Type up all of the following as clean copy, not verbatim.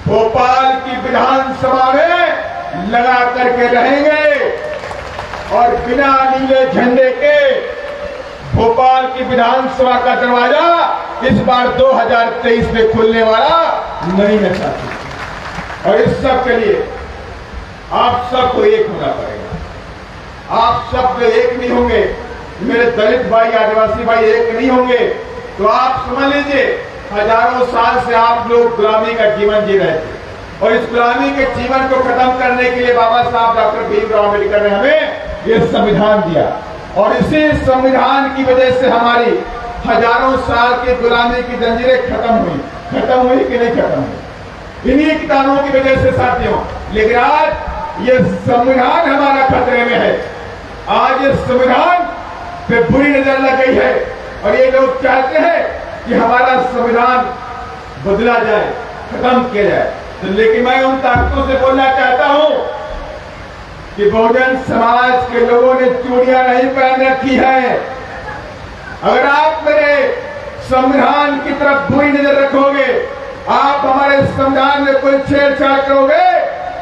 भोपाल की विधानसभा में लगा करके रहेंगे और बिना नीले झंडे के भोपाल की विधानसभा का दरवाजा इस बार 2023 में खुलने वाला नहीं है साथी। और इस सब के लिए आप सबको एक होना पड़ेगा। आप सब जो एक नहीं होंगे, मेरे दलित भाई आदिवासी भाई एक नहीं होंगे, तो आप समझ लीजिए हजारों साल से आप लोग गुलामी का जीवन जी रहे थे और इस गुलामी के जीवन को खत्म करने के लिए बाबा साहब डॉक्टर भीमराव अम्बेडकर ने हमें ये संविधान दिया और इसी संविधान की वजह से हमारी हजारों साल की गुलामी की जंजीरें खत्म हुई कि नहीं खत्म हुई, इन्हीं किताबों की वजह से साथियों। लेकिन आज ये संविधान हमारा खतरे में है। आज ये संविधान पे बुरी नजर लग गई है और ये लोग चाहते हैं कि हमारा संविधान बदला जाए, खत्म किया जाए। तो लेकिन मैं उन ताकतों से बोलना चाहता हूं कि बहुजन समाज के लोगों ने चूड़ियां नहीं पहन रखी है। अगर आप मेरे संविधान की तरफ बुरी नजर रखोगे, आप हमारे संविधान में कोई छेड़छाड़ करोगे,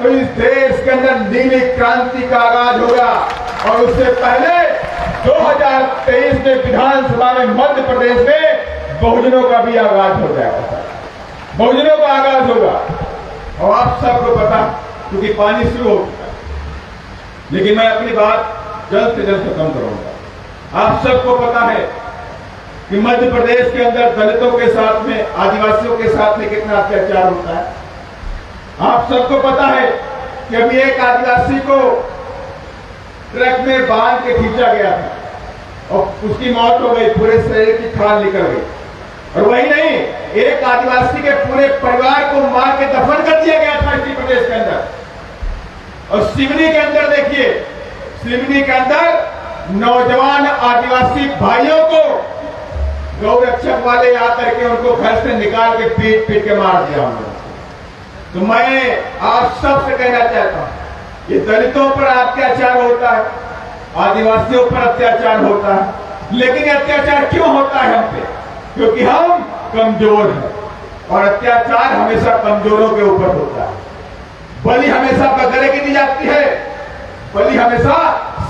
तो इस देश के अंदर नीली क्रांति का आगाज होगा। और उससे पहले 2023 में विधानसभा में मध्य प्रदेश में बहुजनों का भी आगाज हो जाएगा, बहुजनों का आगाज होगा। और आप सबको पता, क्योंकि पानी शुरू हो चुका है, लेकिन मैं अपनी बात जल्द से जल्द खत्म करूंगा। आप सबको पता है कि मध्य प्रदेश के अंदर दलितों के साथ में, आदिवासियों के साथ में कितना अत्याचार होता है। आप सबको पता है कि अभी एक आदिवासी को ट्रक में बांध के खींचा गया था और उसकी मौत हो गई, पूरे शरीर की खाल निकल गई। और वही नहीं, एक आदिवासी के पूरे परिवार को मार के दफन कर दिया गया था इसी प्रदेश के अंदर। और सिवनी के अंदर देखिए, सिवनी के अंदर नौजवान आदिवासी भाइयों को गौरक्षक वाले आकर के उनको घर से निकाल के पीट पीट के मार दिया उन्होंने। तो मैं आप सबसे कहना चाहता हूं, ये दलितों पर अत्याचार होता है, आदिवासियों पर अत्याचार होता है, लेकिन अत्याचार क्यों होता है हम पे? क्योंकि हम कमजोर हैं और अत्याचार हमेशा कमजोरों के ऊपर होता है। बलि हमेशा बकरे की दी जाती है, बलि हमेशा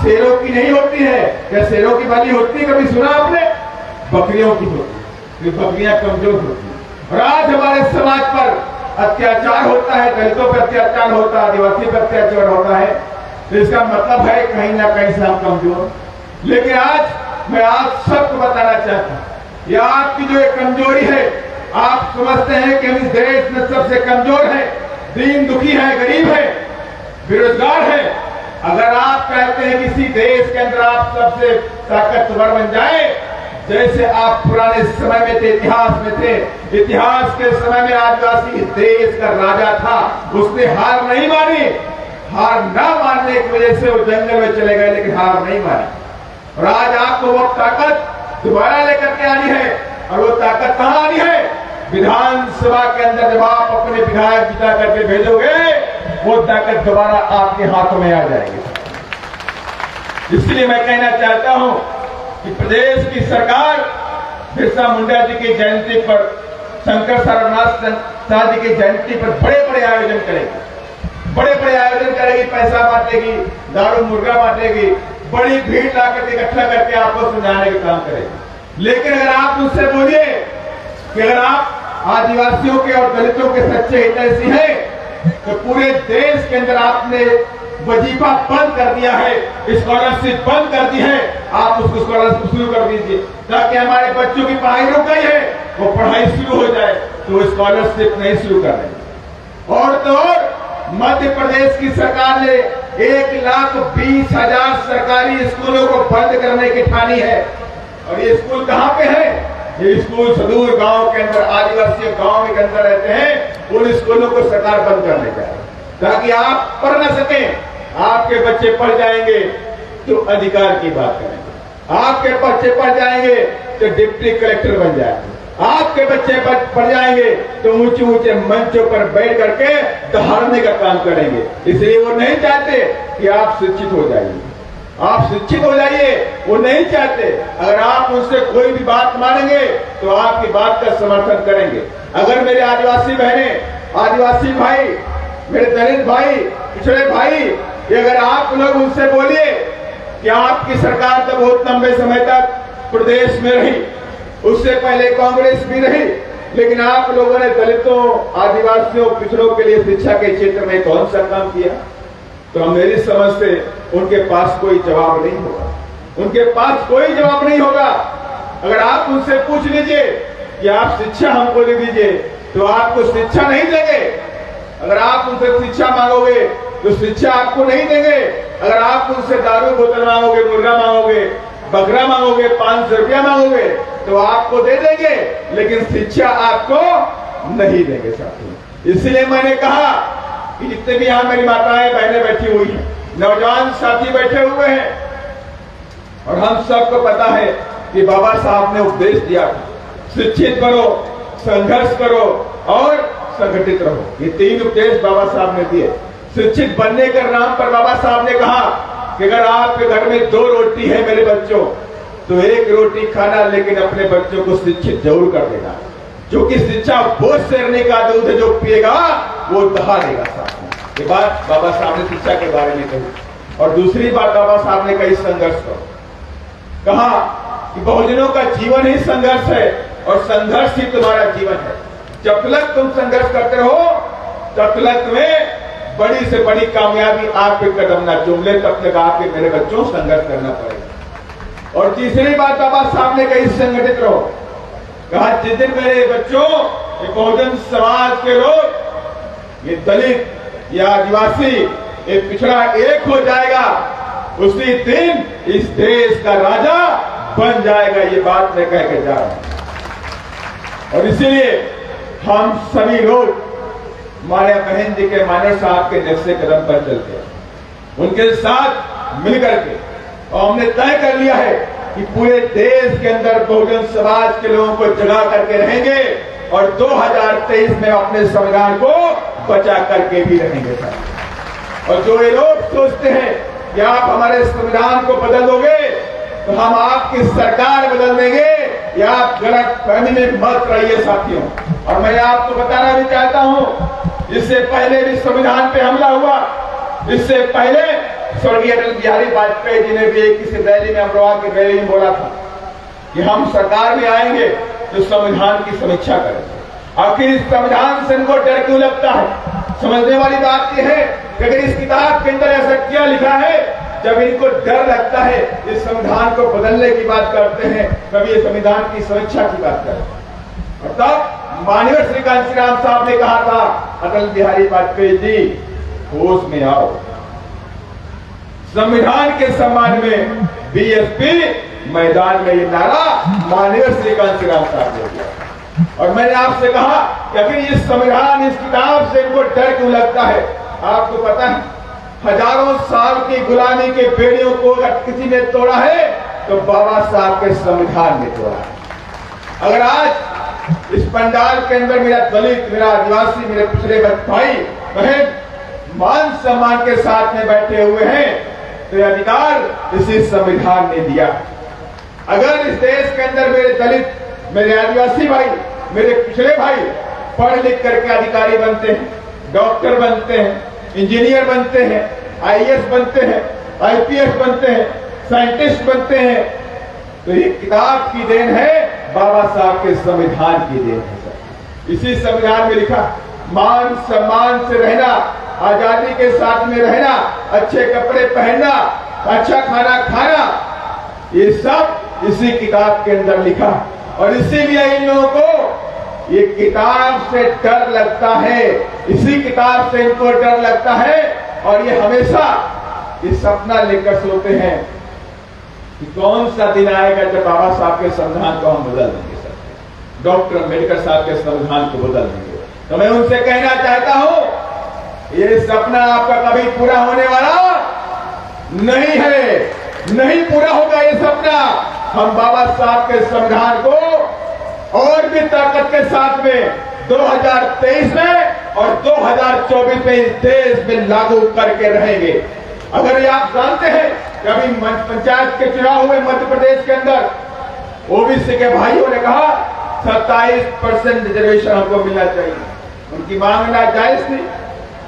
शेरों की नहीं होती है। क्या शेरों की बलि होती है? कभी सुना आपने? बकरियों की होती है, तो बकरियां कमजोर होती है। और आज हमारे समाज पर अत्याचार होता है, दलितों पर अत्याचार होता है, आदिवासी पर अत्याचार होता है, तो इसका मतलब है कहीं ना कहीं से हम कमजोर। लेकिन आज मैं आप सबको बताना चाहता हूं, ये आपकी जो एक कमजोरी है, आप समझते हैं कि हम इस देश में सबसे कमजोर है, दीन दुखी है, गरीब है, बेरोजगार है। अगर आप कहते हैं किसी देश के अंदर आप सबसे ताकतवर बन जाए, जैसे आप पुराने समय में थे, इतिहास में थे, इतिहास के समय में आदिवासी इस देश का राजा था, उसने हार नहीं मानी। हार ना मानने की वजह से वो जंगल में चले गए, लेकिन हार नहीं मानी। और आज आपको वो ताकत दोबारा लेकर के आनी है। और वो ताकत कहां आनी है? विधानसभा के अंदर जब आप अपने विधायक जिता करके भेजोगे, वो ताकत दोबारा आपके हाथों में आ जाएगी। इसलिए मैं कहना चाहता हूं कि प्रदेश की सरकार बिरसा मुंडा जी की जयंती पर, शंकर सारनाथ शाह जी की जयंती पर बड़े बड़े आयोजन करेगी, बड़े बड़े आयोजन करेगी, पैसा बांटेगी, दारू मुर्गा बांटेगी, बड़ी भीड़ लाकर इकट्ठा करके आपको समझाने का काम करेगी। लेकिन अगर आप मुझसे बोलिए कि अगर आप आदिवासियों के और दलितों के सच्चे हितैषी हैं, तो पूरे देश के अंदर आपने वजीफा बंद कर दिया है, स्कॉलरशिप बंद कर दी है, आप उसको स्कॉलरशिप शुरू कर दीजिए ताकि हमारे बच्चों की पढ़ाई रुक गई है, वो पढ़ाई शुरू हो जाए, तो स्कॉलरशिप नहीं शुरू कर रहे। और तो और मध्य प्रदेश की सरकार ने 1,20,000 सरकारी स्कूलों को बंद करने की ठानी है। और ये स्कूल कहां पे है? ये स्कूल सुदूर गांव के अंदर, आदिवासी गांव के अंदर रहते हैं। उन स्कूलों को सरकार बंद करने का है ताकि आप पढ़ न सकें। आपके बच्चे पढ़ जाएंगे तो अधिकार की बात करेंगे, आपके बच्चे पढ़ जाएंगे तो डिप्टी कलेक्टर बन जाएंगे, आपके बच्चे पढ़ जाएंगे तो ऊंचे ऊंचे मंचों पर बैठ करके दहाड़ने का काम करेंगे। इसलिए वो नहीं चाहते कि आप शिक्षित हो जाइए, आप शिक्षित हो जाइए, वो नहीं चाहते। अगर आप उनसे कोई भी बात मानेंगे तो आपकी बात का समर्थन करेंगे। अगर मेरे आदिवासी बहनें आदिवासी भाई, मेरे दलित भाई, पिछड़े भाई, कि अगर आप लोग उनसे बोलिए कि आपकी सरकार तो बहुत लंबे समय तक प्रदेश में रही, उससे पहले कांग्रेस भी रही, लेकिन आप लोगों ने दलितों, आदिवासियों, पिछड़ों के लिए शिक्षा के क्षेत्र में कौन सा काम किया? तो मेरी समझ से उनके पास कोई जवाब नहीं होगा, उनके पास कोई जवाब नहीं होगा। अगर आप उनसे पूछ लीजिए कि आप शिक्षा हमको दे दीजिए, तो आपको शिक्षा नहीं देंगे। अगर आप उनसे शिक्षा मांगोगे तो शिक्षा आपको नहीं देंगे। अगर आप उनसे दारू बोतल मांगोगे, मुर्गा मांगोगे, बकरा मांगोगे, 500 रुपया मांगोगे, तो आपको दे देंगे, लेकिन शिक्षा आपको नहीं देंगे साथियों। इसलिए मैंने कहा कि जितने भी यहां मेरी माताएं बहनें बैठी हुई हैं, नौजवान साथी बैठे हुए हैं, और हम सबको पता है कि बाबा साहब ने उपदेश दिया, शिक्षित बनो, संघर्ष करो और संगठित रहो। ये 3 उपदेश बाबा साहब ने दिए। शिक्षित बनने के नाम पर बाबा साहब ने कहा कि अगर आपके घर में 2 रोटी है मेरे बच्चों, तो 1 रोटी खाना, लेकिन अपने बच्चों को शिक्षित जरूर कर देना, जो कि शिक्षा वो शेरनी का दूध है, जो पिएगा वो दहा देगा साहब। ये बात बाबा साहब ने शिक्षा के बारे में कही। और दूसरी बात बाबा साहब ने कही, संघर्ष करो। कहा कि बहुजनों का जीवन ही संघर्ष है और संघर्ष ही तुम्हारा जीवन है। जब तक तुम संघर्ष करते रहो, तब तक में बड़ी से बड़ी कामयाबी आपके कदम ना चूम ले, तब तक आपके मेरे बच्चों संघर्ष करना पड़ेगा। और तीसरी बात बाबा साहब ने कही, संगठित रहो। कहा जिस दिन मेरे बच्चों, ये बहुजन समाज के लोग, ये दलित, ये आदिवासी, ये पिछड़ा एक हो जाएगा, उसी दिन इस देश का राजा बन जाएगा। ये बात मैं कह के जा रहा हूं। और इसीलिए हम सभी लोग माया बहन जी के, मानव साहब के नक्शे कदम पर चलते हैं, उनके साथ मिलकर के, और हमने तय कर लिया है कि पूरे देश के अंदर बहुजन समाज के लोगों को जगा करके रहेंगे और 2023 में अपने संविधान को बचा करके भी रहेंगे सर। और जो ये लोग सोचते हैं कि आप हमारे संविधान को बदल दोगे तो हम आपकी सरकार बदल देंगे, या आप गलत फहमी में मत रहिए साथियों। और मैं आपको बताना भी चाहता हूं, इससे पहले भी संविधान पे हमला हुआ, इससे पहले स्वर्गीय अटल बिहारी वाजपेयी जी ने भी किसी रैली में, अमरोहा की रैली में बोला था कि हम सरकार में आएंगे तो संविधान की समीक्षा करेंगे। आखिर इस संविधान से इनको डर क्यों लगता है? समझने वाली बात यह है कि अगर इस किताब के अंदर ऐसा क्या लिखा है, जब इनको डर लगता है, इस संविधान को बदलने की बात करते हैं, कभी ये संविधान की समीक्षा की बात करते हैं। और तब माननीय श्री कांशीराम साहब ने कहा था, अटल बिहारी वाजपेयी जी होश में आओ। संविधान के सम्मान में बीएसपी मैदान में, ये नारा माननीय श्री कांशीराम साहब ने दिया। और मैंने आपसे कहा कि अगर ये संविधान, इस किताब से इनको डर क्यों लगता है? आपको पता है, हजारों साल की गुलामी के बेड़ियों को अगर किसी ने तोड़ा है तो बाबा साहब के संविधान ने तोड़ा है। अगर आज इस पंडाल के अंदर मेरा दलित, मेरा आदिवासी, मेरे पिछड़े भाई बहन मान सम्मान के साथ में बैठे हुए हैं, तो यह अधिकार इसी संविधान ने दिया। अगर इस देश के अंदर मेरे दलित, मेरे आदिवासी भाई, मेरे पिछड़े भाई पढ़ लिख करके अधिकारी बनते हैं, डॉक्टर बनते हैं, इंजीनियर बनते हैं, आईएएस बनते हैं, आईपीएस बनते हैं, साइंटिस्ट बनते हैं, तो ये किताब की देन है, बाबा साहब के संविधान की देन है सर। इसी संविधान में लिखा, मान सम्मान से रहना, आजादी के साथ में रहना, अच्छे कपड़े पहनना, अच्छा खाना खाना, ये सब इसी किताब के अंदर लिखा। और इसीलिए इन लोगों को ये किताब से डर लगता है, इसी किताब से इनको डर लगता है। और ये हमेशा ये सपना लेकर सोते हैं कि कौन सा दिन आएगा जब बाबा साहब के संविधान को हम बदल देंगे सर, डॉक्टर अम्बेडकर साहब के संविधान को बदल देंगे। तो मैं उनसे कहना चाहता हूं, ये सपना आपका कभी पूरा होने वाला नहीं है, नहीं पूरा होगा ये सपना। हम बाबा साहब के संविधान को और भी ताकत के साथ में 2023 में और 2024 में इस देश में लागू करके रहेंगे। अगर ये आप जानते हैं कि अभी पंचायत के चुनाव हुए मध्य प्रदेश के अंदर, ओबीसी के भाइयों ने कहा 27% रिजर्वेशन हमको मिलना चाहिए। उनकी मांग जायज थी।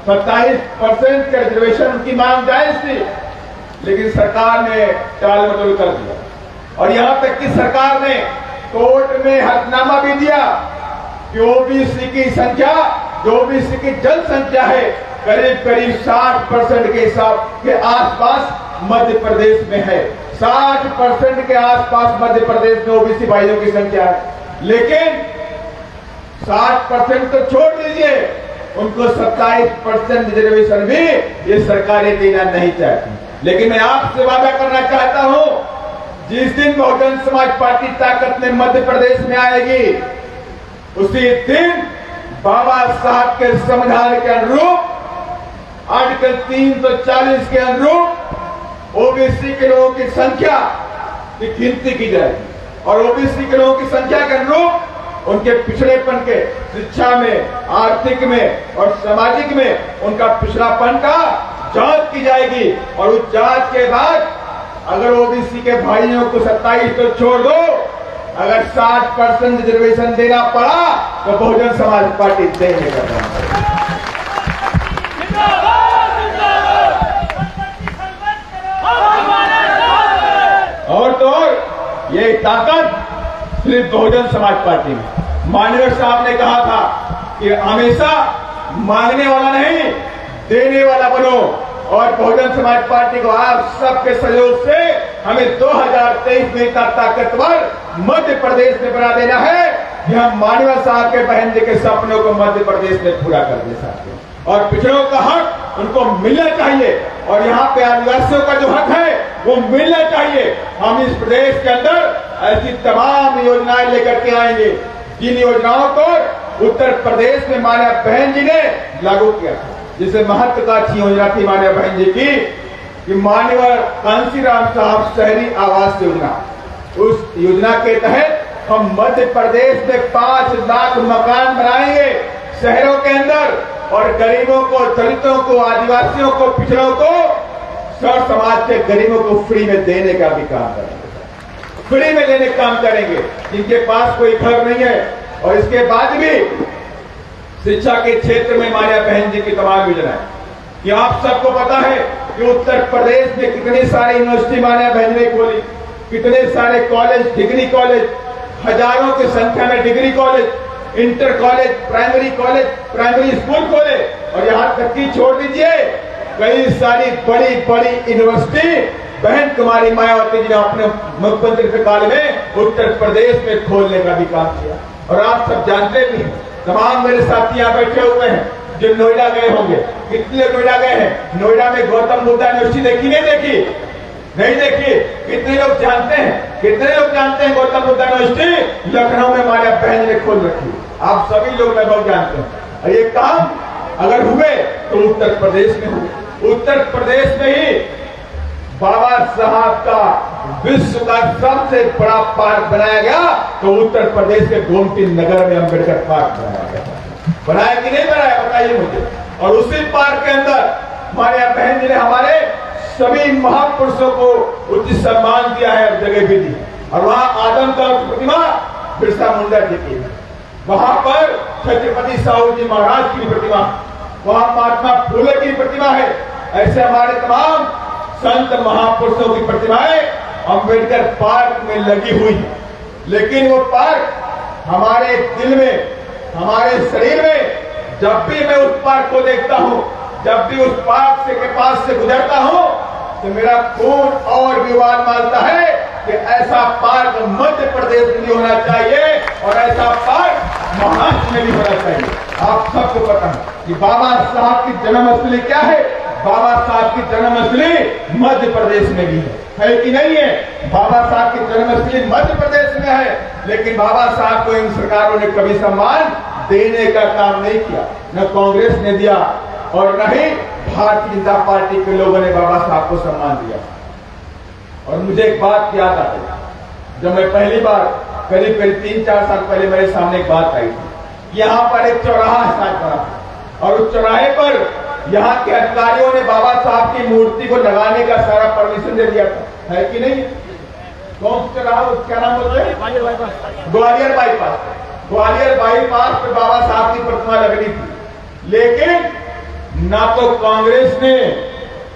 27% का रिजर्वेशन उनकी मांग जायज थी, लेकिन सरकार ने टाल मटोल कर दिया। और यहां तक कि सरकार ने कोर्ट में हलफनामा भी दिया कि ओबीसी की संख्या, जो ओबीसी की जनसंख्या है, करीब करीब 60% के हिसाब के आसपास मध्य प्रदेश में है। 60% के आसपास मध्य प्रदेश में ओबीसी भाइयों की संख्या है। लेकिन 60% तो छोड़ दीजिए, उनको 27% रिजर्वेशन भी ये सरकारें देना नहीं चाहती। लेकिन मैं आपसे वादा करना चाहता हूं, जिस दिन बहुजन समाज पार्टी ताकत में मध्य प्रदेश में आएगी, उसी दिन बाबा साहब के संविधान के अनुरूप आर्टिकल 340 के अनुरूप ओबीसी के लोगों की संख्या की गिनती की जाएगी और ओबीसी के लोगों की संख्या के अनुरूप उनके पिछड़ेपन के शिक्षा में, आर्थिक में और सामाजिक में उनका पिछड़ापन का जांच की जाएगी। और उस जांच के बाद अगर ओबीसी के भाइयों को 27 तो छोड़ दो, अगर 60% रिजर्वेशन देना पड़ा तो बहुजन समाज पार्टी देने का काम करेगी। और तो और ये ताकत सिर्फ बहुजन समाज पार्टी में। माननीय साहब ने कहा था कि हमेशा मांगने वाला नहीं, देने वाला बनो। और बहुजन समाज पार्टी को आप सबके सहयोग से हमें 2023 में इतना ताकतवर मध्य प्रदेश में बना देना है कि हम माननीय साहब के बहन जी के सपनों को मध्य प्रदेश में पूरा कर दे सकते हैं। और पिछड़ों का हक उनको मिलना चाहिए और यहाँ पे आदिवासियों का जो हक है वो मिलना चाहिए। हम इस प्रदेश के अंदर ऐसी तमाम योजनाएं लेकर के आएंगे जिन योजनाओं को उत्तर प्रदेश में माननीय बहन जी ने लागू किया था। जिसे महत्वाकांक्षी योजना थी माननीय बहन जी की, कि माननीय कांशीराम साहब शहरी आवास योजना। उस योजना के तहत हम मध्य प्रदेश में 5 लाख मकान बनाएंगे शहरों के अंदर और गरीबों को, दलितों को, आदिवासियों को, पिछड़ों को, सब समाज के गरीबों को फ्री में देने का भी काम करेंगे। फ्री में देने का काम करेंगे जिनके पास कोई घर नहीं है। और इसके बाद भी शिक्षा के क्षेत्र में माननीय बहन जी की तमाम योजनाएं, कि आप सबको पता है कि उत्तर प्रदेश में कितनी सारी यूनिवर्सिटी माननीय बहन ने खोली, कितने सारे कॉलेज, डिग्री कॉलेज, हजारों की संख्या में degree college, inter college, primary school खोले। और यहां तक की छोड़ दीजिए, कई सारी बड़ी बड़ी यूनिवर्सिटी बहन कुमारी मायावती जी ने अपने मुख्यमंत्री काल में उत्तर प्रदेश में खोलने का भी काम किया। और आप सब जानते भी हैं, तमाम मेरे साथी यहाँ बैठे हुए हैं जो नोएडा गए होंगे। कितने नोएडा गए हैं? नोएडा में गौतम बुद्ध यूनिवर्सिटी देखी नहीं देखी? नहीं देखी। कितने लोग जानते हैं? कितने लोग जानते हैं गौतम बुद्ध यूनिवर्सिटी लखनऊ में हमारे बहन ने खोल रखी? आप सभी लोग लगभग जानते हैं। और ये काम अगर हुए तो उत्तर प्रदेश में हुए। उत्तर प्रदेश में ही बाबा साहब का विश्व का सबसे बड़ा पार्क बनाया गया, तो उत्तर प्रदेश के गोमती नगर में अंबेडकर पार्क बनाया गया। बनाया कि नहीं बनाया बताइए मुझे। और उसी पार्क के अंदर हमारे बहन जी ने हमारे सभी महापुरुषों को उचित सम्मान दिया है, जगह भी दी। और वहां आदमकद की प्रतिमा बिरसा मुंडा जी की है, वहां पर छत्रपति साहू जी महाराज की प्रतिमा, वहां महात्मा फूले की प्रतिमा है। ऐसे हमारे तमाम संत महापुरुषों की प्रतिमाएं अंबेडकर पार्क में लगी हुई है। लेकिन वो पार्क हमारे दिल में, हमारे शरीर में, जब भी मैं उस पार्क को देखता हूं, जब भी उस पार्क के पास से गुजरता हूं, तो मेरा खून और विवाद मानता है कि ऐसा पार्क मध्य प्रदेश में भी होना चाहिए और ऐसा पार्क महाराष्ट्र में भी होना चाहिए। आप सबको पता है कि बाबा साहब की जन्मस्थली क्या है? बाबा साहब की जन्मस्थली मध्य प्रदेश में भी है कि नहीं है? बाबा साहब की जन्मस्थली मध्य प्रदेश में है, लेकिन बाबा साहब को इन सरकारों ने कभी सम्मान देने का काम नहीं किया। न कांग्रेस ने दिया और न ही भारतीय जनता पार्टी के लोगों ने बाबा साहब को सम्मान दिया। और मुझे एक बात याद आती, जब मैं पहली बार करीब 3-4 साल पहले मेरे सामने एक बात आई थी। यहाँ पर एक चौराहा स्टार्ट करा और उस चौराहे पर यहाँ के अधिकारियों ने बाबा साहब की मूर्ति को लगाने का सारा परमिशन दे दिया था, है कि नहीं? कौन सा चौराहा, क्या नाम बोलते हैं? ग्वालियर बाईपास। ग्वालियर बाईपास पे बाबा साहब की प्रतिमा लगनी थी। लेकिन ना तो कांग्रेस ने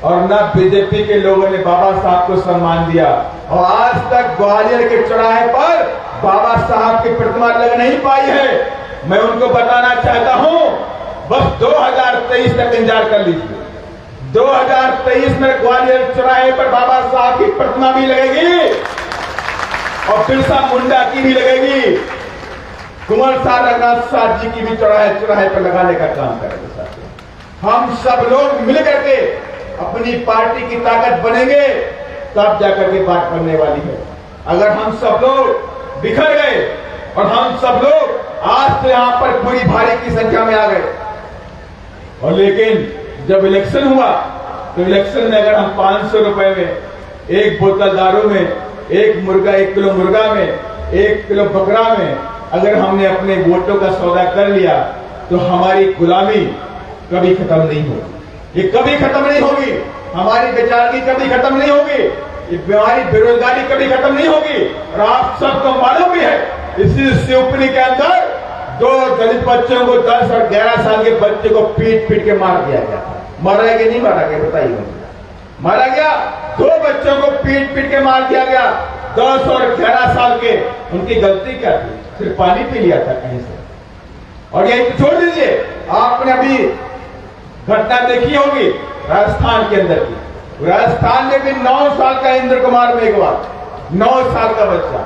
और ना बीजेपी के लोगों ने बाबा साहब को सम्मान दिया। और आज तक ग्वालियर के चौराहे पर बाबा साहब की प्रतिमा लग नहीं पाई है। मैं उनको बताना चाहता हूं, बस 2023 तक इंतजार कर लीजिए। 2023 में ग्वालियर चौराहे पर बाबा साहब की प्रतिमा भी लगेगी और बिरसा मुंडा की भी लगेगी, कुंवर साहब रघुनाथ साहब जी की भी चौराहे पर लगाने का काम करेंगे साथियों। हम सब लोग मिलकर के अपनी पार्टी की ताकत बनेंगे, तब जाकर के बात बनने वाली है। अगर हम सब लोग बिखर गए और हम सब लोग आज से यहां पर पूरी भारी की संख्या में आ गए, और लेकिन जब इलेक्शन हुआ तो इलेक्शन में अगर हम 500 रुपए में एक बोतल दारू में, एक किलो मुर्गा में, 1 किलो बकरा में अगर हमने अपने वोटों का सौदा कर लिया तो हमारी गुलामी कभी खत्म नहीं होगी। ये कभी खत्म नहीं होगी। हमारी बेचारगी कभी खत्म नहीं होगी। ये हमारी बेरोजगारी कभी खत्म नहीं होगी। और आप सबको मालूम भी है, इसी शिवपुरी के अंदर 2 दलित बच्चों को 10 और 11 साल के बच्चे को पीट के मार दिया गया था। मारा गया नहीं मारा गया बताइए मुझे? मारा गया। 2 बच्चों को पीट के मार दिया गया, 10 और 11 साल के। उनकी गलती क्या थी? सिर्फ पानी पी लिया था कहीं से। और यही तो छोड़ दीजिए, आपने अभी घटना देखी होगी राजस्थान के अंदर की। राजस्थान में भी 9 साल का इंद्र कुमार मेघवाल, 9 साल का बच्चा,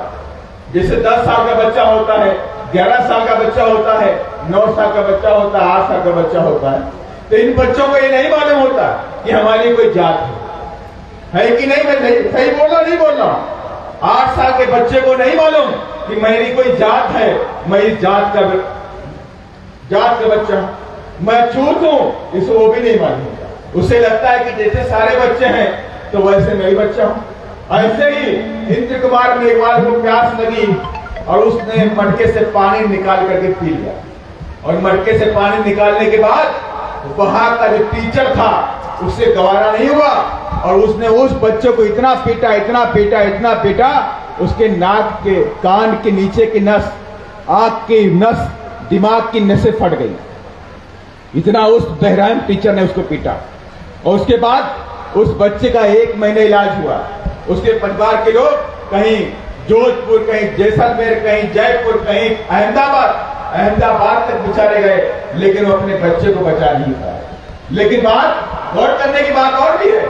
जैसे 10 साल का बच्चा होता है, 11 साल का बच्चा होता है, 9 साल का बच्चा होता है, 8 साल का बच्चा होता है। तो इन बच्चों को ये नहीं मालूम होता कि हमारी कोई जात है कि नहीं। मैं सही बोल रहा नहीं बोल रहा? 8 साल के बच्चे को नहीं मालूम कि मेरी कोई जात है, मेरी जात का बच्चा, मैं छूत हूं, इसे वो भी नहीं मालूम होता। उसे लगता है कि जैसे सारे बच्चे हैं तो वैसे मैं ही बच्चा हूं। ऐसे ही इंद्र कुमार मेघवाल को प्यास लगी और उसने मटके से पानी निकाल करके पी लिया। और मटके से पानी निकालने के बाद वहां का जो टीचर था उससे गवारा नहीं हुआ और उसने उस बच्चे को इतना पीटा, उसके नाक के, कान के नीचे की नस, आंख की नस, दिमाग की नसें फट गई। इतना उस बहराम टीचर ने उसको पीटा। और उसके बाद उस बच्चे का 1 महीने इलाज हुआ। उसके परिवार के लोग कहीं जोधपुर, कहीं जैसलमेर, कहीं जयपुर, कहीं अहमदाबाद तक बेचारे गए, लेकिन वो अपने बच्चे को बचा नहीं पाए। लेकिन बात गौर करने की बात और भी है,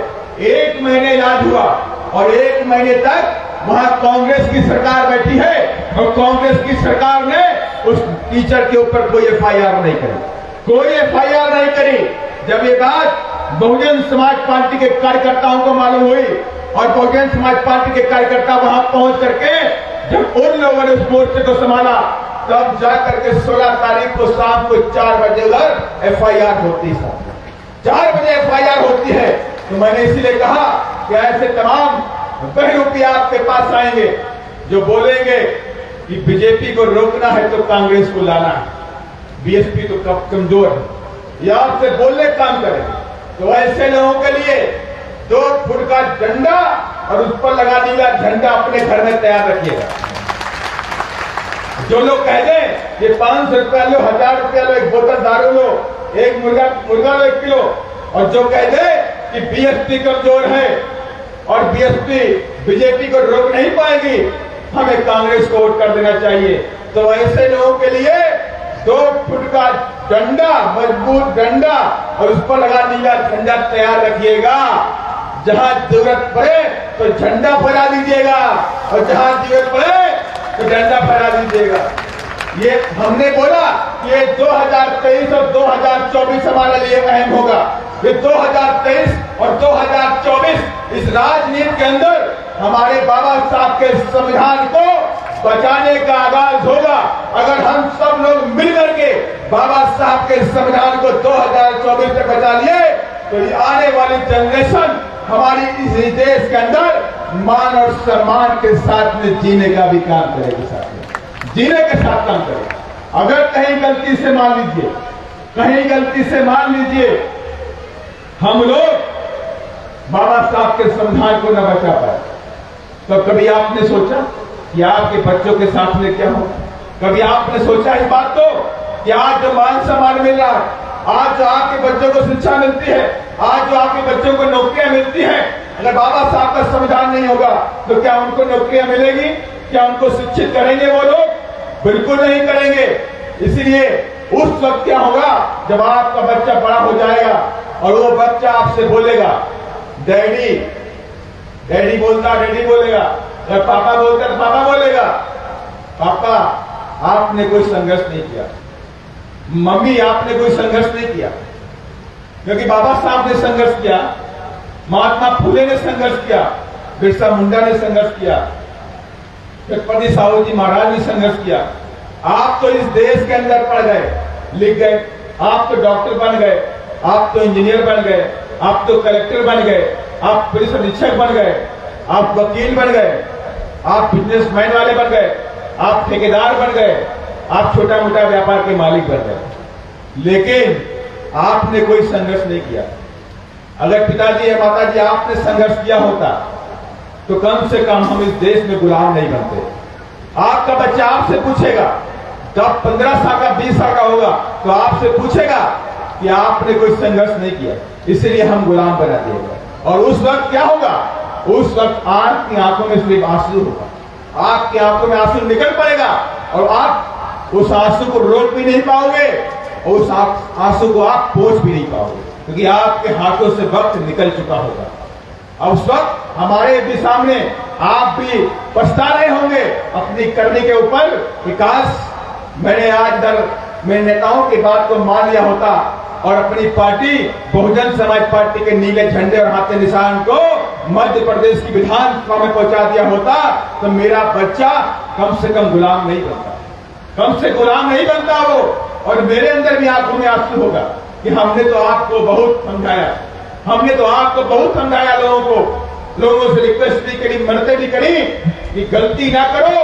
1 महीने इलाज हुआ और 1 महीने तक वहां कांग्रेस की सरकार बैठी है और कांग्रेस की सरकार ने उस टीचर के ऊपर कोई FIR नहीं करी। जब ये बात बहुजन समाज पार्टी के कार्यकर्ताओं को मालूम हुई और बहुजन समाज पार्टी के कार्यकर्ता वहां पहुंच करके जब उन लोगों ने उस मोर्चे को संभाला, तब जाकर के 16 तारीख को शाम को 4 बजे FIR होती है। 4 बजे FIR होती है। तो मैंने इसीलिए कहा कि ऐसे तमाम बहरूपी आपके पास आएंगे जो बोलेंगे कि बीजेपी को रोकना है तो कांग्रेस को लाना है, बीएसपी तो कब कमजोर है, ये आपसे बोलने काम करेंगे। तो ऐसे लोगों के लिए 2 फुट का डंडा और उस पर लगा दिया झंडा अपने घर में तैयार रखिएगा। जो लोग कह दें ये 500 रुपया लो, 1000 रुपया लो, 1 बोतल दारू लो, 1 मुर्गा लो 1 किलो, और जो कह दे कि बीएसपी कमजोर है और बीजेपी को रोक नहीं पाएगी, हमें कांग्रेस को वोट कर देना चाहिए, तो ऐसे लोगों के लिए 2 फुट का डंडा, मजबूत डंडा और उस पर लगा नीला झंडा तैयार रखिएगा। जहां जरूरत पड़े तो झंडा फहरा दीजिएगा और जहां जरूरत पड़े तो डंडा फहरा दीजिएगा। ये हमने बोला कि ये 2023 और 2024 हमारे लिए अहम होगा। ये 2023 और 2024 इस राजनीति के अंदर हमारे बाबा साहब के संविधान को बचाने का आगाज होगा। अगर हम सब लोग मिलकर के बाबा साहब के संविधान को 2024 तक बचा लिए तो ये आने वाली जनरेशन हमारी इस देश के अंदर मान और सम्मान के साथ में जीने का भी काम करेगी, साथियों, जीने के साथ काम करेगी। अगर कहीं गलती से मान लीजिए हम लोग बाबा साहब के संविधान को न बचा पाए, तो कभी आपने सोचा कि आपके बच्चों के साथ में क्या होगा? कभी आपने सोचा इस बात को कि आज जो मान सम्मान मिल रहा है, आज जो आपके बच्चों को शिक्षा मिलती है, आज जो आपके बच्चों को नौकरियां मिलती हैं, अगर बाबा साहब का संविधान नहीं होगा तो क्या उनको नौकरियां मिलेगी? क्या उनको शिक्षित करेंगे वो लोग? बिल्कुल नहीं करेंगे। इसलिए उस वक्त क्या होगा जब आपका बच्चा बड़ा हो जाएगा और वो बच्चा आपसे बोलेगा डैडी, डैडी बोलता डैडी बोलेगा, अगर पापा बोलता तो पापा बोलेगा पापा आपने कोई संघर्ष नहीं किया, मम्मी आपने कोई संघर्ष नहीं किया। क्योंकि बाबा साहब ने संघर्ष किया, महात्मा फुले ने संघर्ष किया, बिरसा मुंडा ने संघर्ष किया, छत्रपति साहू जी महाराज ने संघर्ष किया। आप तो इस देश के अंदर पढ़ गए, लिख गए, आप तो डॉक्टर बन गए, आप तो इंजीनियर बन गए, आप तो कलेक्टर बन गए, आप पुलिस अधीक्षक बन गए, आप वकील बन गए, आप बिजनेसमैन वाले बन गए, आप ठेकेदार बन गए, आप छोटा मोटा व्यापार के मालिक बन गए, लेकिन आपने कोई संघर्ष नहीं किया। अगर पिताजी या माताजी आपने संघर्ष किया होता तो कम से कम हम इस देश में गुलाम नहीं बनते। आपका बच्चा आपसे पूछेगा, जब 15 साल का 20 साल का होगा तो आपसे पूछेगा कि आपने कोई संघर्ष नहीं किया, इसलिए हम गुलाम बना दिए गए। और उस वक्त क्या होगा? उस वक्त आपकी आंखों में सिर्फ आंसू होगा, आपकी आंखों में आंसू निकल पड़ेगा और आप उस आंसू को रोक भी नहीं पाओगे और उस आंसू को आप पोंछ भी नहीं पाओगे, क्योंकि आपके हाथों से वक्त निकल चुका होगा। और उस वक्त हमारे भी सामने आप भी पछता रहे होंगे अपनी करने के ऊपर। विकास मैंने आज मेरे नेताओं की बात को मान लिया होता और अपनी पार्टी बहुजन समाज पार्टी के नीले झंडे और हाथे निशान को मध्य प्रदेश की विधानसभा में पहुंचा दिया होता तो मेरा बच्चा कम से कम गुलाम नहीं बनता, कम से गुलाम नहीं बनता वो। और मेरे अंदर भी आंखों में आंसू होगा कि हमने तो आपको बहुत समझाया, हमने तो आपको बहुत समझाया, लोगों से रिक्वेस्ट भी करी, मदद भी करी कि गलती ना करो,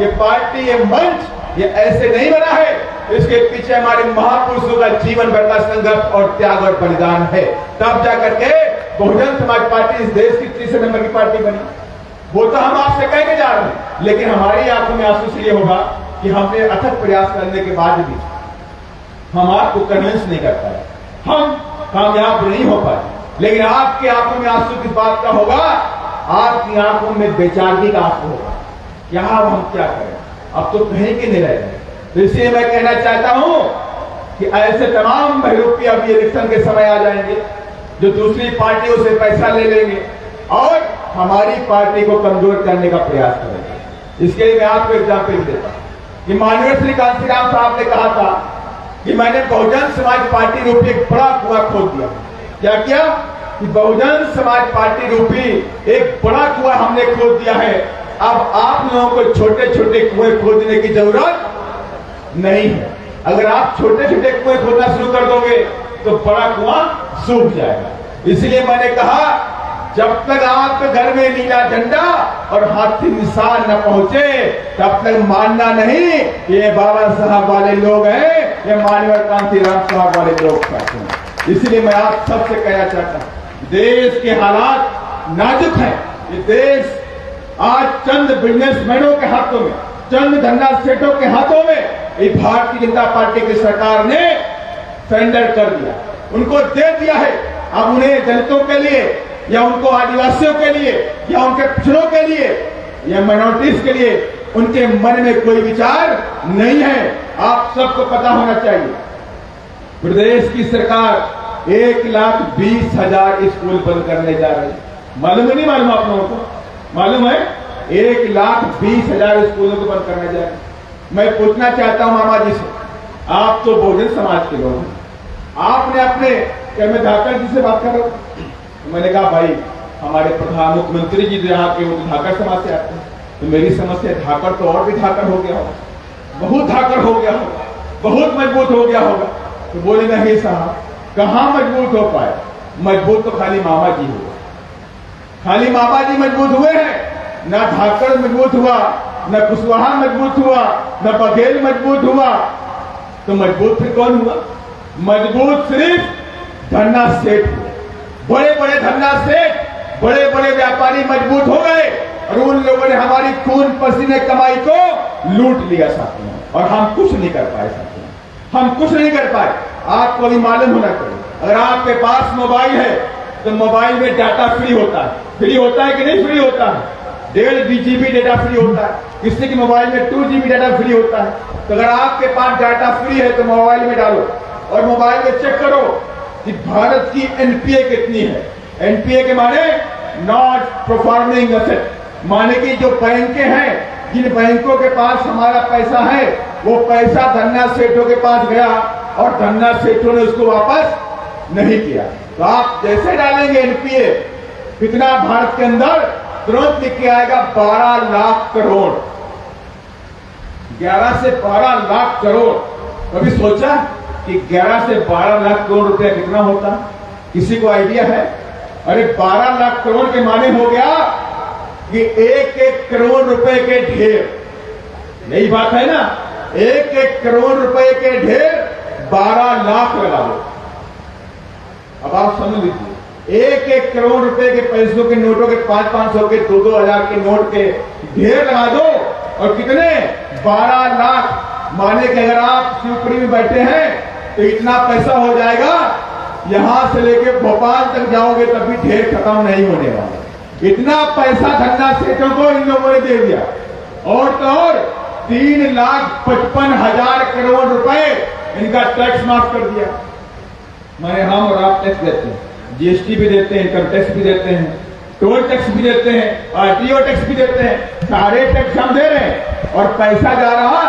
ये पार्टी, ये मंच ये ऐसे नहीं बना है, इसके पीछे हमारे महापुरुषों का जीवन भर का संघर्ष और त्याग और बलिदान है। तब जाकर के बहुजन समाज पार्टी इस देश की तीसरे नंबर की पार्टी बनी। वो तो हम आपसे कह के जा रहे हैं, लेकिन हमारी आंखों में आंसू इसलिए होगा कि हमने अथक प्रयास करने के बाद भी हम आपको कन्विंस नहीं कर पाए, हम कामयाब नहीं हो पाए। लेकिन आपकी आंखों में आंसू किस बात का होगा? आपकी आंखों में बेचारगी का आंसू होगा। यहाँ हम क्या करें, अब तो कहीं के नहीं रह गए। तो इसलिए मैं कहना चाहता हूं कि ऐसे तमाम बहरूपी अभी इलेक्शन के समय आ जाएंगे जो दूसरी पार्टियों से पैसा ले लेंगे और हमारी पार्टी को कमजोर करने का प्रयास करेंगे। इसके लिए मैं आपको एग्जाम्पल देता हूं कि माननीय श्री कांशीराम साहब ने कहा था कि मैंने बहुजन समाज पार्टी रूपी एक बड़ा कुआं खोद दिया। क्या किया कि बहुजन समाज पार्टी रूपी एक बड़ा कुआं हमने खोद दिया है। अब आप लोगों को छोटे छोटे कुएं खोदने की जरूरत नहीं है। अगर आप छोटे छोटे कुएं खोदना शुरू कर दोगे तो बड़ा कुआं सूख जाएगा। इसलिए मैंने कहा जब तक आपके घर में नीला झंडा और हाथी निशान न पहुंचे तब तक मानना नहीं ये बाबा साहब वाले लोग हैं, ये माननीय कांशीराम साहब वाले लोग चाहते हैं। इसलिए मैं आप सबसे कहना चाहता हूं, देश के हालात नाजुक हैं। ये देश आज चंद बिजनेसमैनों के हाथों में, चंद धंधा सेठों के हाथों में ये भारतीय जनता पार्टी की सरकार ने सरेंडर कर दिया, उनको दे दिया है। अब उन्हें दलितों के लिए या उनको आदिवासियों के लिए या उनके पिछड़ों के लिए या माइनॉरिटीज के लिए उनके मन में कोई विचार नहीं है। आप सबको पता होना चाहिए प्रदेश की सरकार 1,20,000 स्कूल बंद करने जा रही है। मालूम नहीं मालूम आप लोगों को? मालूम है 1,20,000 स्कूलों को बंद करने जा रही है। मैं पूछना चाहता हूं मामा जी से, आप तो बहुजन समाज के लोग हैं, आपने अपने क्या मैं धाकर जी से बात कर रहा हूं? तो मैंने कहा भाई हमारे प्रधान मुख्यमंत्री जी जो यहाँ के वो धाकर समाज से आते हैं, तो मेरी समझ से धाकर तो और भी धाकर हो गया होगा, बहुत धाकर हो गया होगा, बहुत मजबूत हो गया होगा। तो बोले नहीं साहब, कहाँ मजबूत हो पाए, मजबूत तो खाली मामा जी हुए, खाली मामा जी मजबूत हुए हैं, ना धाकर मजबूत हुआ, न कुशवाहा मजबूत हुआ, न बघेल मजबूत हुआ। तो मजबूत फिर कौन हुआ? मजबूत सिर्फ धन्ना सेठ हुए। बड़े बड़े धन्ना सेठ, बड़े बड़े व्यापारी मजबूत हो गए और उन लोगों ने हमारी खून पसीने कमाई को लूट लिया साथियों, और हम कुछ नहीं कर पाए साथियों, हम कुछ नहीं कर पाए। आपको भी मालूम होना चाहिए, अगर आपके पास मोबाइल है तो मोबाइल में डाटा फ्री होता है कि नहीं फ्री होता है? 1.5 GB डाटा फ्री होता है, किसी के मोबाइल में 2 GB डाटा फ्री होता है। तो अगर आपके पास डाटा फ्री है तो मोबाइल में डालो और मोबाइल में चेक करो कि भारत की एनपीए कितनी है। एनपीए के माने नॉट परफॉर्मिंग एसेट, माने कि जो बैंकें हैं, जिन बैंकों के पास हमारा पैसा है वो पैसा धन्ना सेठों के पास गया और धन्ना सेठों ने उसको वापस नहीं किया। तो आप जैसे डालेंगे एनपीए, कितना भारत के अंदर तुरंत लिख के आएगा 12 लाख करोड़, 11 से 12 लाख करोड़। कभी सोचा कि 11 से 12 लाख करोड़ रुपया कितना होता? किसी को आइडिया है? अरे 12 लाख करोड़ के माने हो गया कि 1-1 करोड़ रुपए के ढेर, यही बात है ना, 1-1 करोड़ रुपए के ढेर 12 लाख लगा दो। अब आप समझ लीजिए, 1-1 करोड़ रुपए के पैसों के नोटों के 500-500 के 2-2 हजार के नोट के ढेर लगा दो और कितने 12 लाख, माने कि अगर आप शिवपुरी में बैठे हैं तो इतना पैसा हो जाएगा, यहां से लेके भोपाल तक जाओगे तब भी ढेर खत्म नहीं होने वाला। इतना पैसा धन्ना सेठों को इन लोगों ने दे दिया। और तो और 3,55,000 करोड़ रुपए इनका टैक्स माफ कर दिया। माने हम और आप टैक्स देते हैं, जीएसटी भी देते हैं, इनकम टैक्स भी देते हैं, टोल टैक्स भी देते हैं, आरटीओ टैक्स भी देते हैं, सारे टैक्स हम दे रहे हैं और पैसा जा रहा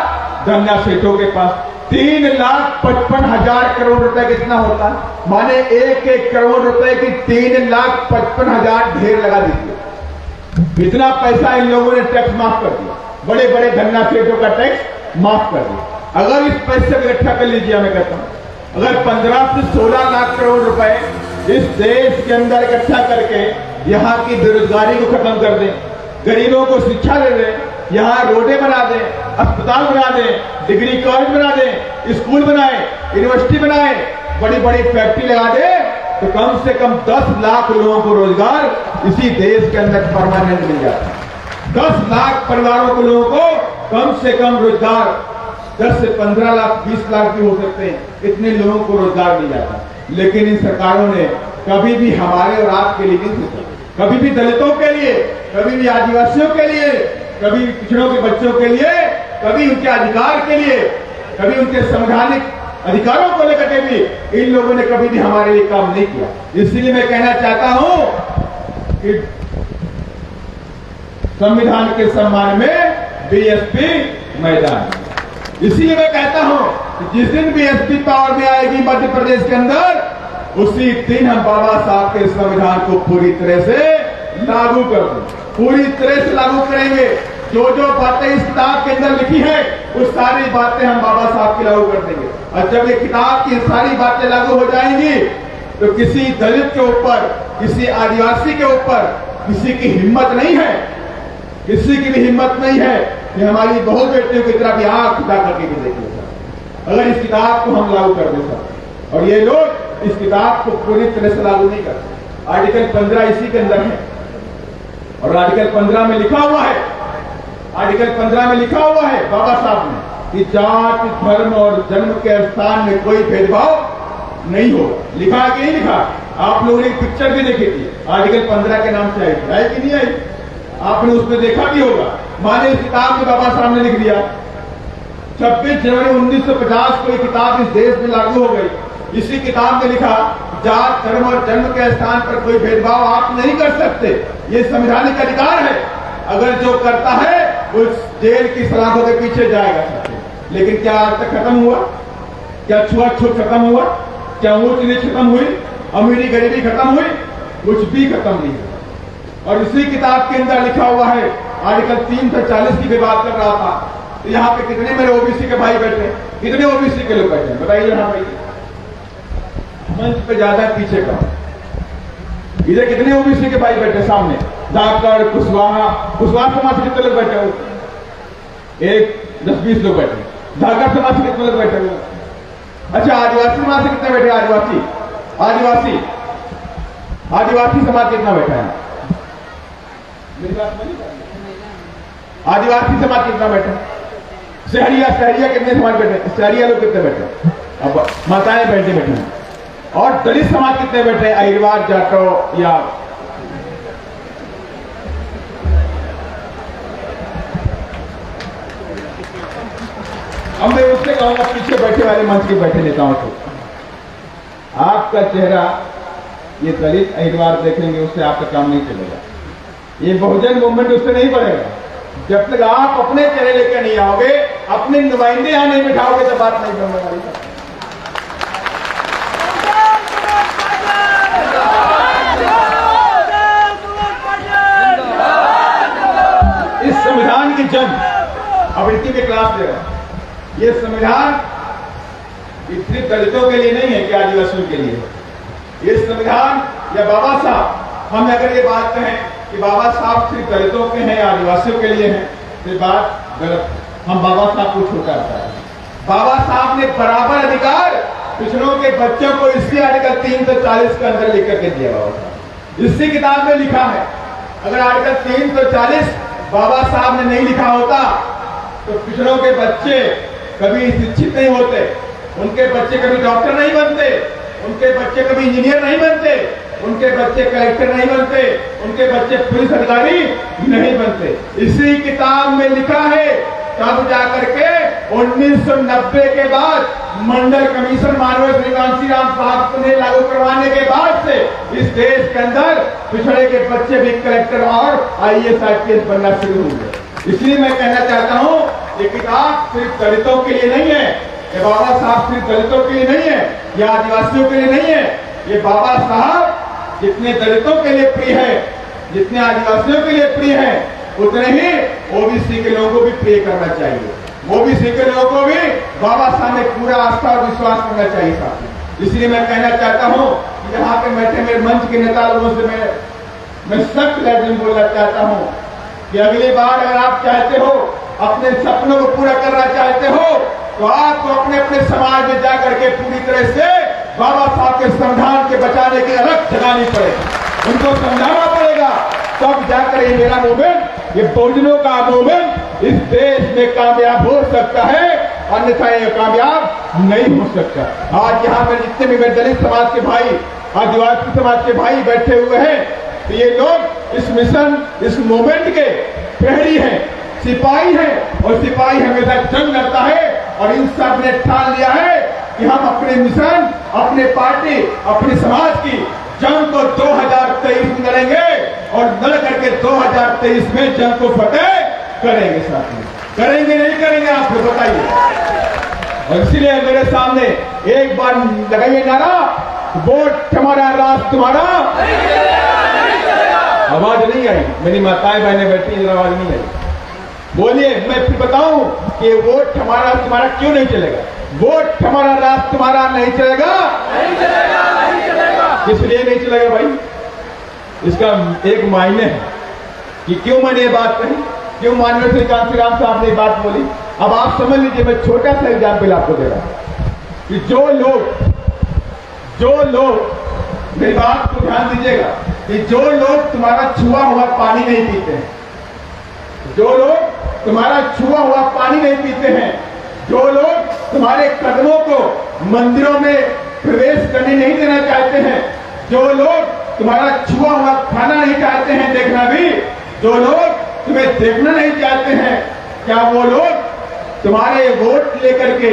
धन्ना सेठों के पास। 3,55,000 करोड़ रुपए कितना होता? माने 1-1 करोड़ रुपए की 3,55,000 ढेर लगा दीजिए। इतना पैसा इन लोगों ने टैक्स माफ कर दिया, बड़े बड़े धन्ना सेठों का टैक्स माफ कर दिया। अगर इस पैसे को इकट्ठा कर लीजिए, मैं कहता हूं अगर 15 से 16 लाख करोड़ रुपए इस देश के अंदर इकट्ठा करके यहाँ की बेरोजगारी को खत्म कर दें, गरीबों को शिक्षा दे दें, यहाँ रोडें बना दें, अस्पताल बना दें, डिग्री कॉलेज बना दें, स्कूल बनाए, यूनिवर्सिटी बनाए, बड़ी बड़ी फैक्ट्री लगा दें, तो कम से कम 10 लाख लोगों को रोजगार इसी देश के अंदर परमानेंट मिल जाता है। 10 लाख परिवारों को, लोगों को कम से कम रोजगार, 10 से 15 लाख 20 लाख भी हो सकते हैं, इतने लोगों को रोजगार मिल जाता है। लेकिन इन सरकारों ने कभी भी हमारे और आपके लिए नहीं सोचा, कभी भी दलितों के लिए, कभी भी आदिवासियों के लिए, कभी पिछड़ों के बच्चों के लिए, कभी उनके अधिकार के लिए, कभी उनके संवैधानिक अधिकारों को लेकर के भी इन लोगों ने कभी भी हमारे लिए काम नहीं किया। इसलिए मैं कहना चाहता हूं कि संविधान के सम्मान में बीएसपी मैदान। इसलिए मैं कहता हूं कि जिस दिन बीएसपी पावर में आएगी मध्य प्रदेश के अंदर, उसी दिन हम बाबा साहब के संविधान को पूरी तरह से लागू कर देंगे, पूरी तरह से लागू करेंगे। जो जो बातें इस किताब के अंदर लिखी है वो सारी बातें हम बाबा साहब की लागू कर देंगे। और जब ये किताब की सारी बातें लागू हो जाएंगी तो किसी दलित के ऊपर, किसी आदिवासी के ऊपर किसी की हिम्मत नहीं है, किसी की भी हिम्मत नहीं है कि हमारी बहु बेटियों की तरफ आंख उठा करके भी देखिए सर, अगर इस किताब को हम लागू कर दें सर। और ये लोग इस किताब को पूरी तरह से लागू नहीं करते। आर्टिकल 15 इसी के अंदर है और आर्टिकल 15 में लिखा हुआ है, आर्टिकल 15 में लिखा हुआ है बाबा साहब ने कि जाति, धर्म और जन्म के स्थान में कोई भेदभाव नहीं होगा। लिखा है कि नहीं लिखा? आप लोगों ने पिक्चर भी देखी थी, आर्टिकल 15 के नाम से आई कि नहीं आई? आपने उसमें देखा भी होगा। माने इस किताब में बाबा साहब ने लिख दिया 26 जनवरी 1950 को ये किताब इस देश में लागू हो गई। इसी किताब में लिखा जात, धर्म और जन्म के स्थान पर कोई भेदभाव आप नहीं कर सकते, ये संवैधानिक अधिकार है। अगर जो करता है वो जेल की सलाखों के पीछे जाएगा। लेकिन क्या आज तक खत्म हुआ? क्या छुआछूत खत्म हुआ? क्या ऊंच नीच खत्म हुई? अमीरी गरीबी खत्म हुई? कुछ भी खत्म नहीं हुआ। और इसी किताब के अंदर लिखा हुआ है, आर्टिकल 340 की भी बात कर रहा था। तो यहाँ पे कितने मेरे ओबीसी के भाई बैठे, कितने ओबीसी के लोग बैठे हैं बताइए ना भाई? मंच पे ज्यादा है, पीछे का इधर कितने ओबीसी के भाई बैठे सामने? जाकर कुशवाहा समाज से कितने लोग बैठे हुए? 10-20 लोग बैठे। झारखंड समाज से कितने लोग बैठे हुए? अच्छा, आदिवासी समाज से कितने बैठे? आदिवासी समाज कितना बैठा है? आदिवासी समाज कितना बैठे? शहरिया कितने समाज बैठे? शहरिया लोग कितने बैठे? अब माताएं बैठे बैठे और दलित समाज कितने बैठे, अहिरवार, जाटो या अब मैं उससे कहूंगा पीछे बैठे वाले मंच के बैठे नेताओं को, आपका चेहरा ये दलित अहिरवार देखेंगे उससे आपका काम नहीं चलेगा, ये बहुजन मूवमेंट उससे नहीं बढ़ेगा। जब तक आप अपने चेहरे लेकर नहीं आओगे, अपने नुमाइंदे यहां नहीं बिठाओगे तो बात नहीं बनने वाली। इस संविधान की जंग अब इनकी भी क्लास दे रहा है। ये संविधान सिर्फ दलितों के लिए नहीं है कि आदिवासियों के लिए है। ये संविधान या बाबा साहब, हम अगर ये बात कहें कि बाबा साहब सिर्फ दलितों के हैं, आदिवासियों के लिए हैं, तो बात गलत। हम बाबा साहब को छोटा करता है। बाबा साहब ने बराबर अधिकार पिछड़ों के बच्चों को इसलिए आर्टिकल 340 के अंदर लिख करके दिया। बाबा साहब इसी किताब में लिखा है। अगर आर्टिकल 340 बाबा साहब ने नहीं लिखा होता तो पिछड़ों के बच्चे कभी शिक्षित नहीं होते, उनके बच्चे कभी डॉक्टर नहीं बनते, उनके बच्चे कभी इंजीनियर नहीं बनते, उनके बच्चे कलेक्टर नहीं बनते, उनके बच्चे पुलिस अधिकारी नहीं बनते। इसी किताब में लिखा है। तब जाकर के 1990 के बाद मंडल कमीशन माननीय श्री कांशीराम साहब ने लागू करवाने के बाद से इस देश के अंदर पिछड़े के बच्चे भी कलेक्टर और IAS IPS बनना शुरू हुए। इसलिए मैं कहना चाहता हूं, ये किताब सिर्फ दलितों के लिए नहीं है, ये बाबा साहब सिर्फ दलितों के लिए नहीं है, या आदिवासियों के लिए नहीं है। ये बाबा साहब जितने दलितों के लिए प्रिय है, जितने आदिवासियों के लिए प्रिय है, उतने ही OBC के लोगों को भी प्रिय करना चाहिए। OBC के लोगों को भी बाबा साहब में पूरा आस्था और विश्वास करना चाहिए साथी। इसलिए मैं कहना चाहता हूं कि यहाँ पे बैठे मेरे मंच के नेता लोगों से मैं सख्त लहजे में बोलना चाहता हूं कि अगली बार अगर आप चाहते हो, अपने सपनों को पूरा करना चाहते हो, तो आपको अपने अपने समाज में जाकर के पूरी तरह से बाबा साहब के संविधान के बचाने की अलग जगानी पड़ेगी, उनको समझाना पड़ेगा। तब जाकर ये मेरा मूवमेंट, ये बहुजनों का मूवमेंट इस देश में कामयाब हो सकता है, अन्यथा ये कामयाब नहीं हो सकता। आज यहाँ पर जितने भी दलित समाज के भाई, आदिवासी समाज के भाई बैठे हुए हैं, तो ये लोग इस मिशन, इस मूवमेंट के प्रहरी हैं, सिपाही हैं, और सिपाही हमेशा जंग लड़ता है। और इन सब ने ठान लिया है कि हम अपने मिशन, अपने पार्टी, अपने समाज की जंग को 2023 में लड़ेंगे और लड़ करके 2023 में जंग को फतेह करेंगे। साथी करेंगे नहीं करेंगे आप लोग बताइए। और इसीलिए मेरे सामने एक बार लगाइए नारा, वोट हमारा, राज तुम्हारा। आवाज नहीं आई, मेरी माताएं बहनें बैठी, आवाज नहीं आई। बोलिए, मैं फिर बताऊं कि वोट हमारा तुम्हारा क्यों नहीं चलेगा। वोट हमारा, राज तुम्हारा नहीं चलेगा, नहीं चलेगा, नहीं चलेगा। इसलिए नहीं चलेगा भाई, इसका एक मायने है कि क्यों मैंने ये बात कही, क्यों माननीय श्री कांशीराम साहब ने बात बोली। अब आप समझ लीजिए, मैं छोटा सा एग्जाम्पल आपको दे रहा हूं कि जो लोग मेरी बात को ध्यान दीजिएगा कि जो लोग तुम्हारा छुआ हुआ पानी नहीं पीते हैं, जो लोग तुम्हारा छुआ हुआ पानी नहीं पीते हैं, जो लोग तुम्हारे कदमों को मंदिरों में प्रवेश करने नहीं देना चाहते हैं, जो लोग तुम्हारा छुआ हुआ खाना नहीं चाहते हैं देखना भी, जो लोग तुम्हें देखना नहीं चाहते हैं, क्या वो लोग तुम्हारे वोट लेकर के,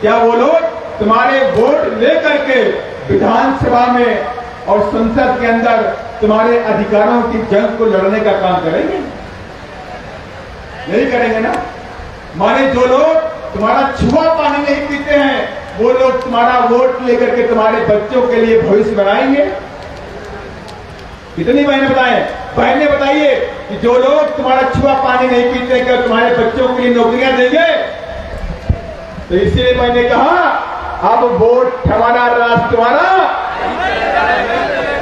क्या वो लोग तुम्हारे वोट लेकर के विधानसभा में और संसद के अंदर तुम्हारे अधिकारों की जंग को लड़ने का काम करेंगे? नहीं करेंगे ना। माने जो लोग तुम्हारा छुआ पानी नहीं पीते हैं, वो लोग तुम्हारा वोट लेकर के तुम्हारे बच्चों के लिए भविष्य बनाएंगे। कितनी बहनें बताएं, बहनें बताइए कि जो लोग तुम्हारा छुआ पानी नहीं पीते, क्या तुम्हारे बच्चों के लिए नौकरियां देंगे? तो इसीलिए मैंने कहा, अब वोट हमारा, राज तुम्हारा।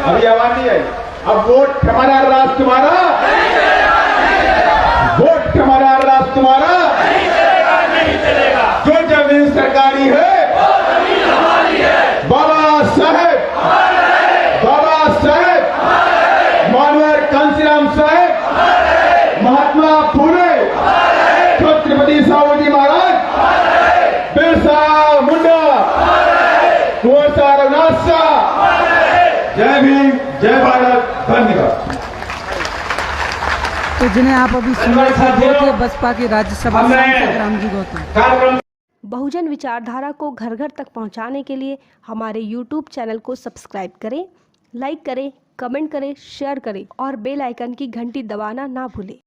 अभी आवाज नहीं आई। अब वोट हमारा, राज तुम्हारा, वोट हमारा, राज तुम्हारा। जो जमीन सरकारी है, बाबा साहेब, माननीय कांशीराम साहेब, महात्मा फूले, छत्रपति साहू जी महाराज, बिरसा मुंडा। जय भीम, जय भारत, धन्यवाद। तो जिन्हें आप अभी सुन रहे थे वो थे बसपा के राज्यसभा सांसद रामजी गौतम। बहुजन विचारधारा को घर घर तक पहुंचाने के लिए हमारे YouTube चैनल को सब्सक्राइब करें, लाइक करें, कमेंट करें, शेयर करें और बेल आइकन की घंटी दबाना ना भूलें।